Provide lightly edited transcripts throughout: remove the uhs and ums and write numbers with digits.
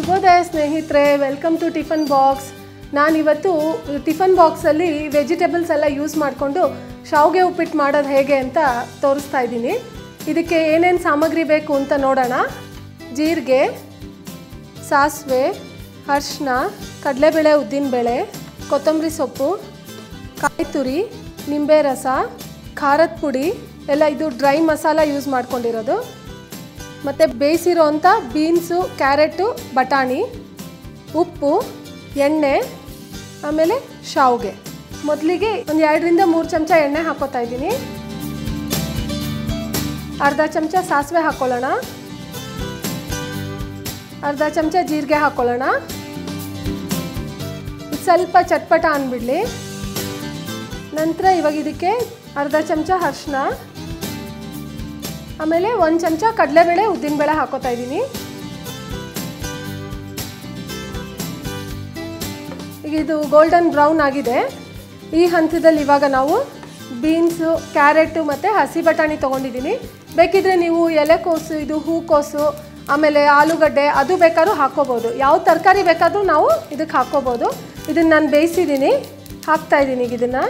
ಶುಭೋದಯ ಸ್ನೇಹಿತರೆ, welcome to tiffin box. ನಾನಿವತ್ತು ಟಿಫನ್ ಬಾಕ್ಸಲ್ಲಿ ವೆಜಿಟೇಬಲ್ಸ್ ಎಲ್ಲ ಯೂಸ್ ಮಾಡಿಕೊಂಡು ಶಾವಿಗೆ ಉಪ್ಪಿಟ್ಟು ಮಾಡೋದು ಹೇಗೆ ಅಂತ ತೋರಿಸ್ತಾ ಇದ್ದೀನಿ. ಇದಕ್ಕೆ ಏನೇನು ಸಾಮಗ್ರಿ ಬೇಕು ಅಂತ ನೋಡೋಣ. ಜೀರಿಗೆ, ಸಾಸಿವೆ, ಅರಿಶಿನ, ಕಡಲೆಬೇಳೆ, ಉದ್ದಿನಬೇಳೆ, ಕೊತ್ತಂಬರಿ ಸೊಪ್ಪು, ಕಾಯಿ ತುರಿ, ನಿಂಬೆ ರಸ, ಖಾರದ ಪುಡಿ ಎಲ್ಲ ಇದು ಡ್ರೈ ಮಸಾಲ ಯೂಸ್ ಮಾಡ್ಕೊಂಡಿರೋದು. ಮತ್ತು ಬೇಯಿಸಿರೋ ಅಂಥ ಬೀನ್ಸು, ಕ್ಯಾರೆಟು, ಬಟಾಣಿ, ಉಪ್ಪು, ಎಣ್ಣೆ, ಆಮೇಲೆ ಶಾವಿಗೆ. ಮೊದಲಿಗೆ ಒಂದು 2-3 ಚಮಚ ಎಣ್ಣೆ ಹಾಕೋತಾ ಇದ್ದೀನಿ. ಅರ್ಧ ಚಮಚ ಸಾಸಿವೆ ಹಾಕ್ಕೊಳ್ಳೋಣ. ಅರ್ಧ ಚಮಚ ಜೀರಿಗೆ ಹಾಕ್ಕೊಳ್ಳೋಣ. ಸ್ವಲ್ಪ ಚಟ್ಪಟ ಅಂದ್ಬಿಡಲಿ. ನಂತರ ಇವಾಗ ಇದಕ್ಕೆ ಅರ್ಧ ಚಮಚ ಅರಿಶಿನ, ಆಮೇಲೆ 1 ಚಮಚ ಕಡಲೆಬೇಳೆ, ಉದ್ದಿನಬೇಳೆ ಹಾಕೋತಾ ಇದ್ದೀನಿ. ಈಗ ಇದು ಗೋಲ್ಡನ್ ಬ್ರೌನ್ ಆಗಿದೆ. ಈ ಹಂತದಲ್ಲಿ ಇವಾಗ ನಾವು ಬೀನ್ಸು, ಕ್ಯಾರೆಟು ಮತ್ತು ಹಸಿ ಬಟಾಣಿ ತೊಗೊಂಡಿದ್ದೀನಿ. ಬೇಕಿದ್ರೆ ನೀವು ಎಲೆಕೋಸು, ಇದು ಹೂಕೋಸು, ಆಮೇಲೆ ಆಲೂಗಡ್ಡೆ ಅದು ಬೇಕಾದ್ರೂ ಹಾಕ್ಕೋಬೋದು. ಯಾವ ತರಕಾರಿ ಬೇಕಾದರೂ ನಾವು ಇದಕ್ಕೆ ಹಾಕ್ಕೋಬೋದು. ಇದನ್ನು ನಾನು ಬೇಯಿಸಿದ್ದೀನಿ, ಹಾಕ್ತಾಯಿದ್ದೀನಿ. ಈಗ ಇದನ್ನು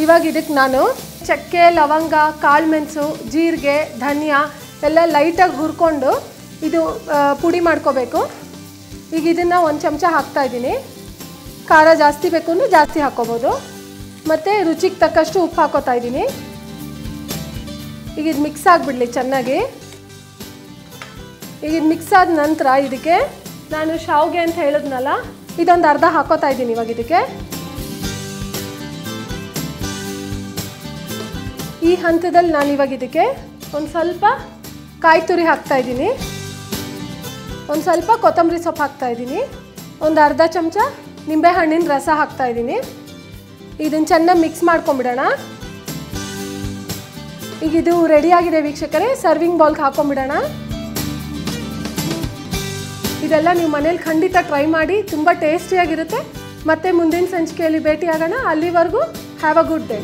ಇವಾಗ ಇದಕ್ಕೆ ನಾನು ಚಕ್ಕೆ, ಲವಂಗ, ಕಾಳುಮೆಣಸು, ಜೀರಿಗೆ, ಧನಿಯಾ ಎಲ್ಲ ಲೈಟಾಗಿ ಹುರ್ಕೊಂಡು ಇದು ಪುಡಿ ಮಾಡ್ಕೋಬೇಕು. ಈಗ ಇದನ್ನು 1 ಚಮಚ ಹಾಕ್ತಾಯಿದ್ದೀನಿ. ಖಾರ ಜಾಸ್ತಿ ಬೇಕು ಅಂದರೆ ಜಾಸ್ತಿ ಹಾಕ್ಕೋಬೋದು. ಮತ್ತು ರುಚಿಗೆ ತಕ್ಕಷ್ಟು ಉಪ್ಪು ಹಾಕೋತಾ ಇದ್ದೀನಿ. ಈಗ ಇದು ಮಿಕ್ಸ್ ಆಗಿಬಿಡಲಿ ಚೆನ್ನಾಗಿ. ಈಗ ಇದು ಮಿಕ್ಸ್ ಆದ ನಂತರ ಇದಕ್ಕೆ ನಾನು ಶಾವಿಗೆ ಅಂತ ಹೇಳಿದ್ನಲ್ಲ, ಇದೊಂದು ಅರ್ಧ ಹಾಕೋತಾ ಇದ್ದೀನಿ. ಇವಾಗ ಇದಕ್ಕೆ ಈ ಹಂತದಲ್ಲಿ ನಾನು ಇವಾಗ ಇದಕ್ಕೆ ಒಂದು ಸ್ವಲ್ಪ ಕಾಯಿ ತುರಿ ಹಾಕ್ತಾಯಿದ್ದೀನಿ, ಒಂದು ಸ್ವಲ್ಪ ಕೊತ್ತಂಬರಿ ಸೊಪ್ಪು ಹಾಕ್ತಾಯಿದ್ದೀನಿ, ಒಂದು ಅರ್ಧ ಚಮಚ ನಿಂಬೆಹಣ್ಣಿನ ರಸ ಹಾಕ್ತಾಯಿದ್ದೀನಿ. ಇದನ್ನು ಚೆನ್ನಾಗಿ ಮಿಕ್ಸ್ ಮಾಡ್ಕೊಂಬಿಡೋಣ. ಈಗ ಇದು ರೆಡಿಯಾಗಿದೆ ವೀಕ್ಷಕರೇ. ಸರ್ವಿಂಗ್ ಬೌಲ್ಗೆ ಹಾಕ್ಕೊಂಬಿಡೋಣ. ಇದೆಲ್ಲ ನೀವು ಮನೇಲಿ ಖಂಡಿತ ಟ್ರೈ ಮಾಡಿ, ತುಂಬ ಟೇಸ್ಟಿಯಾಗಿರುತ್ತೆ. ಮತ್ತೆ ಮುಂದಿನ ಸಂಚಿಕೆಯಲ್ಲಿ ಭೇಟಿಯಾಗೋಣ. ಅಲ್ಲಿವರೆಗೂ ಹ್ಯಾವ್ ಅ ಗುಡ್ ಡೇ.